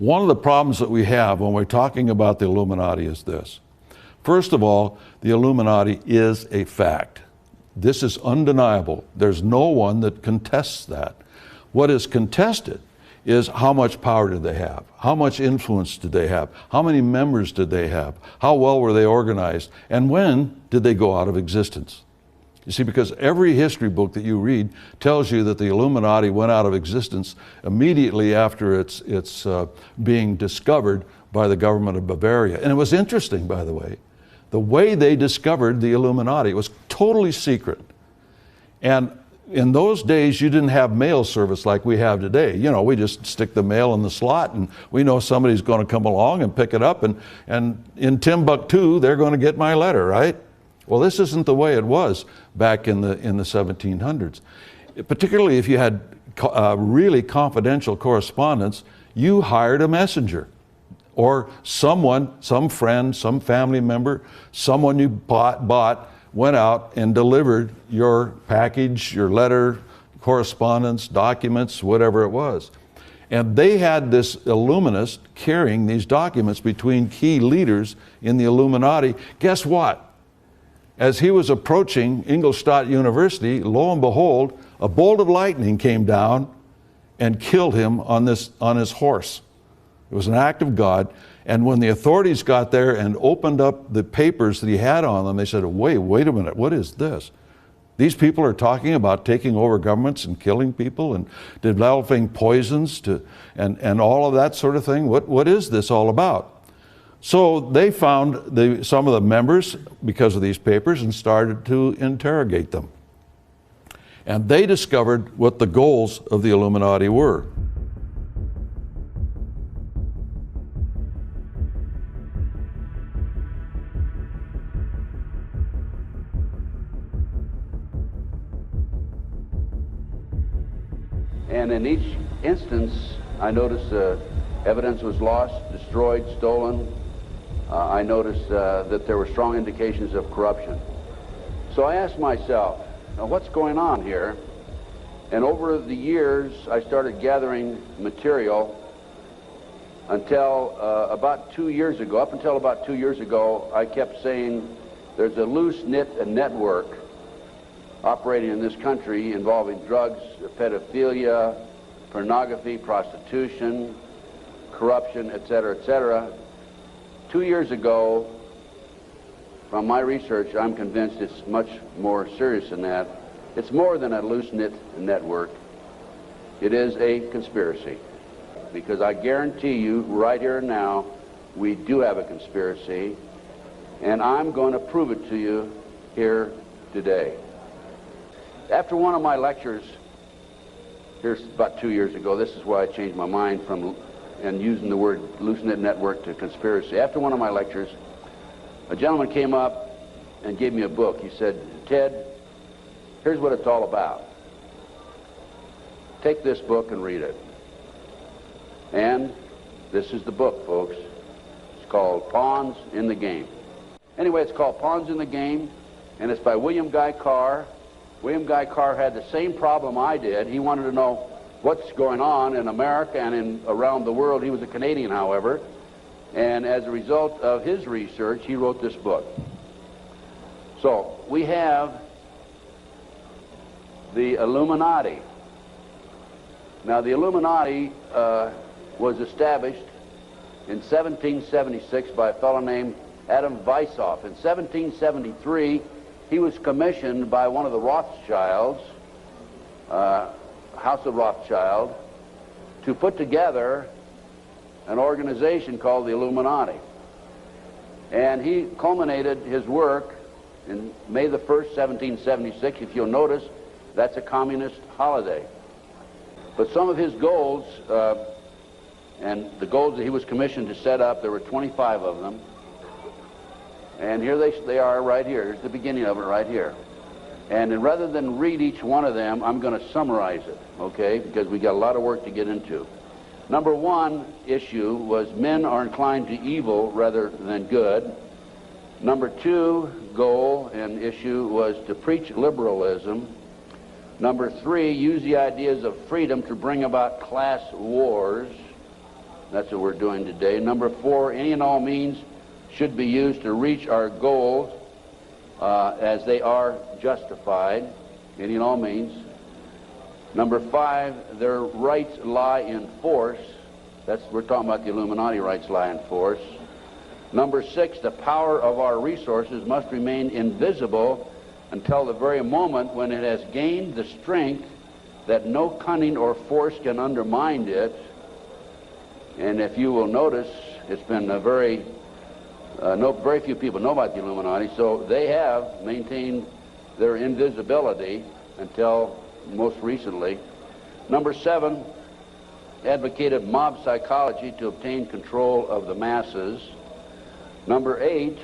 One of the problems that we have when we're talking about the Illuminati is this. First of all, the Illuminati is a fact. This is undeniable. There's no one that contests that. What is contested is how much power did they have? How much influence did they have? How many members did they have? How well were they organized? And when did they go out of existence? You see, because every history book that you read tells you that the Illuminati went out of existence immediately after its being discovered by the government of Bavaria. And it was interesting, by the way they discovered the Illuminati. It was totally secret. And in those days, you didn't have mail service like we have today. You know, we just stick the mail in the slot and we know somebody's going to come along and pick it up, and in Timbuktu, they're going to get my letter, right? Well, this isn't the way it was back in the 1700s. Particularly if you had really confidential correspondence, you hired a messenger or someone, some friend, some family member, someone you bought went out and delivered your package, your letter, correspondence, documents, whatever it was. And they had this illuminist carrying these documents between key leaders in the Illuminati. Guess what? As he was approaching Ingolstadt University, lo and behold, a bolt of lightning came down and killed him on his horse. It was an act of God. And when the authorities got there and opened up the papers that he had on them, they said, wait a minute, what is this? These people are talking about taking over governments and killing people and developing poisons and all of that sort of thing. What is this all about? So they found some of the members because of these papers and started to interrogate them. And they discovered what the goals of the Illuminati were. And in each instance, I noticed evidence was lost, destroyed, stolen. I noticed that there were strong indications of corruption. So I asked myself, now what's going on here? And over the years, I started gathering material until about 2 years ago. Up until about 2 years ago, I kept saying there's a loose-knit network operating in this country involving drugs, pedophilia, pornography, prostitution, corruption, etc., etc. 2 years ago, from my research, I'm convinced it's much more serious than that. It's more than a loose-knit network. It is a conspiracy. Because I guarantee you, right here and now, we do have a conspiracy, and I'm going to prove it to you here today. After one of my lectures, here's about 2 years ago, this is why I changed my mind from and using the word loose-knit network to conspiracy. After one of my lectures, a gentleman came up and gave me a book. He said, Ted, here's what it's all about. Take this book and read it. And this is the book, folks. It's called Pawns in the Game. Anyway, it's called Pawns in the Game, and it's by William Guy Carr. William Guy Carr had the same problem I did. He wanted to know what's going on in America and around the world. He was a Canadian, however, and as a result of his research, he wrote this book. So we have the Illuminati. Now, the Illuminati was established in 1776 by a fellow named Adam Weishaupt. In 1773, he was commissioned by one of the Rothschilds, House of Rothschild, to put together an organization called the Illuminati. And he culminated his work in May the 1st, 1776. If you'll notice, that's a communist holiday. But some of his goals, and the goals that he was commissioned to set up, there were 25 of them. And here they are right here. Here's the beginning of it right here. And rather than read each one of them, I'm going to summarize it, okay? Because we got a lot of work to get into. Number one issue was men are inclined to evil rather than good. Number two goal and issue was to preach liberalism. Number three, use the ideas of freedom to bring about class wars. That's what we're doing today. Number 4, any and all means should be used to reach our goals as they are justified. Any and all means. Number 5, their rights lie in force. We're talking about the Illuminati rights lie in force. Number 6, the power of our resources must remain invisible until the very moment when it has gained the strength that no cunning or force can undermine it. And if you will notice, it's been very few people know about the Illuminati, so they have maintained their invisibility until most recently. Number 7, advocated mob psychology to obtain control of the masses. Number 8,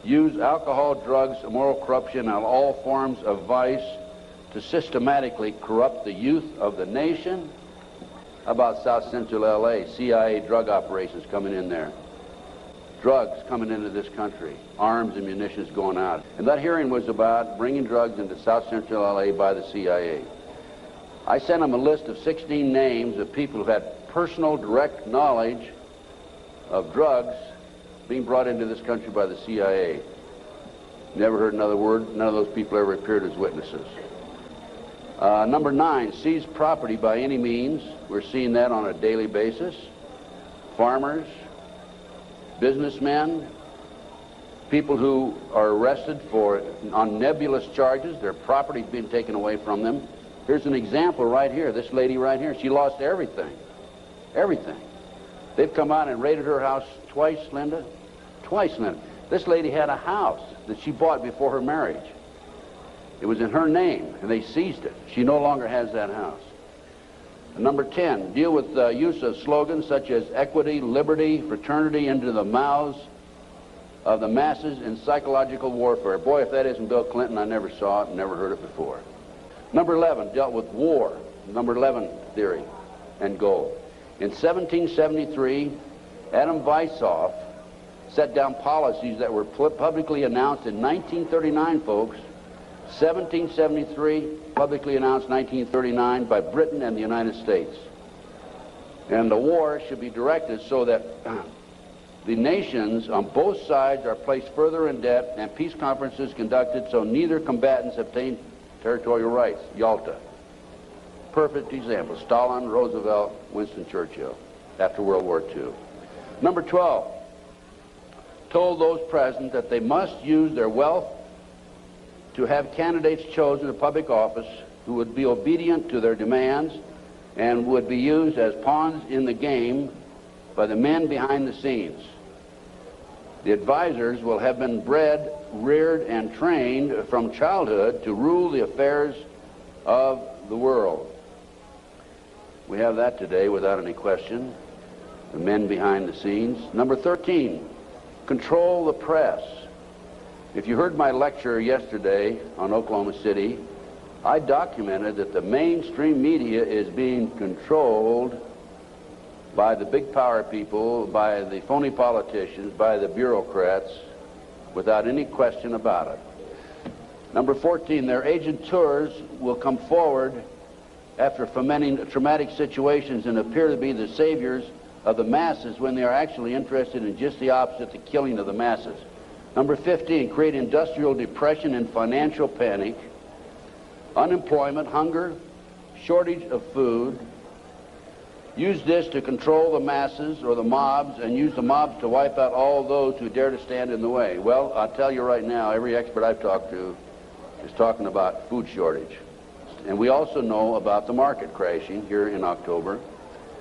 use alcohol, drugs, moral corruption, and all forms of vice to systematically corrupt the youth of the nation. How about South Central LA, CIA drug operations coming in there? Drugs coming into this country, arms and munitions going out. And that hearing was about bringing drugs into South Central LA by the CIA. I sent them a list of 16 names of people who had personal, direct knowledge of drugs being brought into this country by the CIA. Never heard another word. None of those people ever appeared as witnesses. Number 9, seize property by any means. We're seeing that on a daily basis. Farmers, businessmen, people who are arrested on nebulous charges, their property's being taken away from them. Here's an example right here. This lady right here, she lost everything. Everything. They've come out and raided her house twice, Linda. Twice, Linda. This lady had a house that she bought before her marriage. It was in her name, and they seized it. She no longer has that house. Number 10, deal with the use of slogans such as equity, liberty, fraternity into the mouths of the masses in psychological warfare. Boy, if that isn't Bill Clinton, I never saw it and never heard it before. Number 11, dealt with war. Number 11 theory and goal. In 1773, Adam Weishaupt set down policies that were publicly announced in 1939, folks. 1773, publicly announced 1939 by Britain and the United States. And the war should be directed so that the nations on both sides are placed further in debt and peace conferences conducted so neither combatants obtain territorial rights. Yalta. Perfect example. Stalin, Roosevelt, Winston Churchill after World War II. Number 12, told those present that they must use their wealth to have candidates chosen to public office who would be obedient to their demands and would be used as pawns in the game by the men behind the scenes. The advisors will have been bred, reared, and trained from childhood to rule the affairs of the world. We have that today without any question, the men behind the scenes. Number 13, control the press. If you heard my lecture yesterday on Oklahoma City, I documented that the mainstream media is being controlled by the big power people, by the phony politicians, by the bureaucrats, without any question about it. Number 14, their agenteurs will come forward after fomenting traumatic situations and appear to be the saviors of the masses when they are actually interested in just the opposite, the killing of the masses. Number 15, create industrial depression and financial panic, unemployment, hunger, shortage of food. Use this to control the masses or the mobs, and use the mobs to wipe out all those who dare to stand in the way. Well, I'll tell you right now, every expert I've talked to is talking about food shortage. And we also know about the market crashing here in October.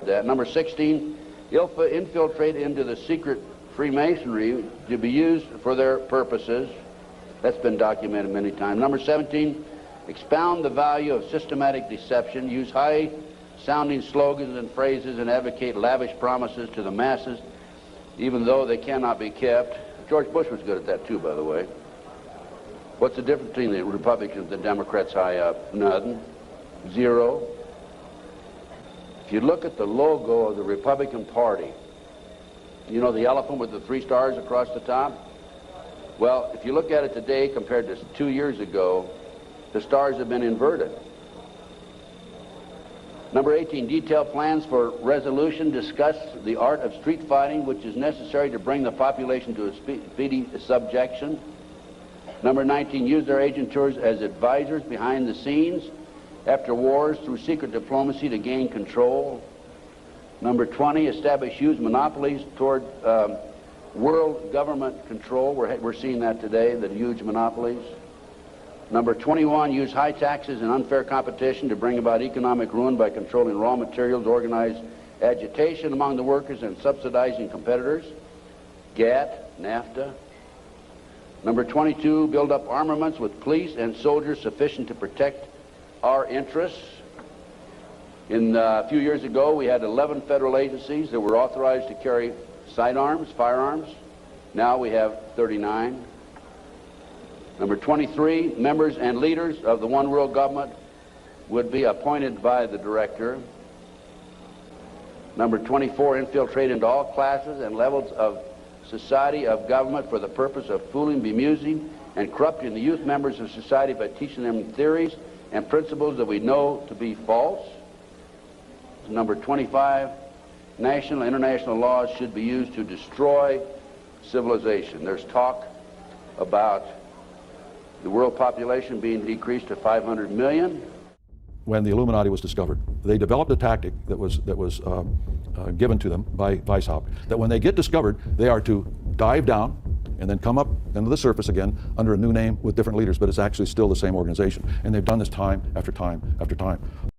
That number 16, ILFA infiltrate into the secret Freemasonry to be used for their purposes. That's been documented many times. Number 17, expound the value of systematic deception, use high-sounding slogans and phrases, and advocate lavish promises to the masses, even though they cannot be kept. George Bush was good at that too, by the way. What's the difference between the Republicans and the Democrats high up? Nothing. Zero. If you look at the logo of the Republican Party, you know the elephant with the 3 stars across the top? Well, if you look at it today compared to 2 years ago, the stars have been inverted. Number 18, detailed plans for resolution discuss the art of street fighting, which is necessary to bring the population to a speedy subjection. Number 19, use their agentures as advisors behind the scenes after wars through secret diplomacy to gain control. Number 20, establish huge monopolies toward world government control. We're seeing that today, the huge monopolies. Number 21, use high taxes and unfair competition to bring about economic ruin by controlling raw materials, organize agitation among the workers, and subsidizing competitors. GATT, NAFTA. Number 22, build up armaments with police and soldiers sufficient to protect our interests. A few years ago, we had 11 federal agencies that were authorized to carry sidearms, firearms. Now we have 39. Number 23, members and leaders of the one world government would be appointed by the director. Number 24, infiltrate into all classes and levels of society of government for the purpose of fooling, bemusing, and corrupting the youth members of society by teaching them theories and principles that we know to be false. Number 25, national and international laws should be used to destroy civilization. There's talk about the world population being decreased to 500 million. When the Illuminati was discovered, they developed a tactic that was given to them by Weishaupt, that when they get discovered, they are to dive down and then come up into the surface again under a new name with different leaders, but it's actually still the same organization. And they've done this time after time after time.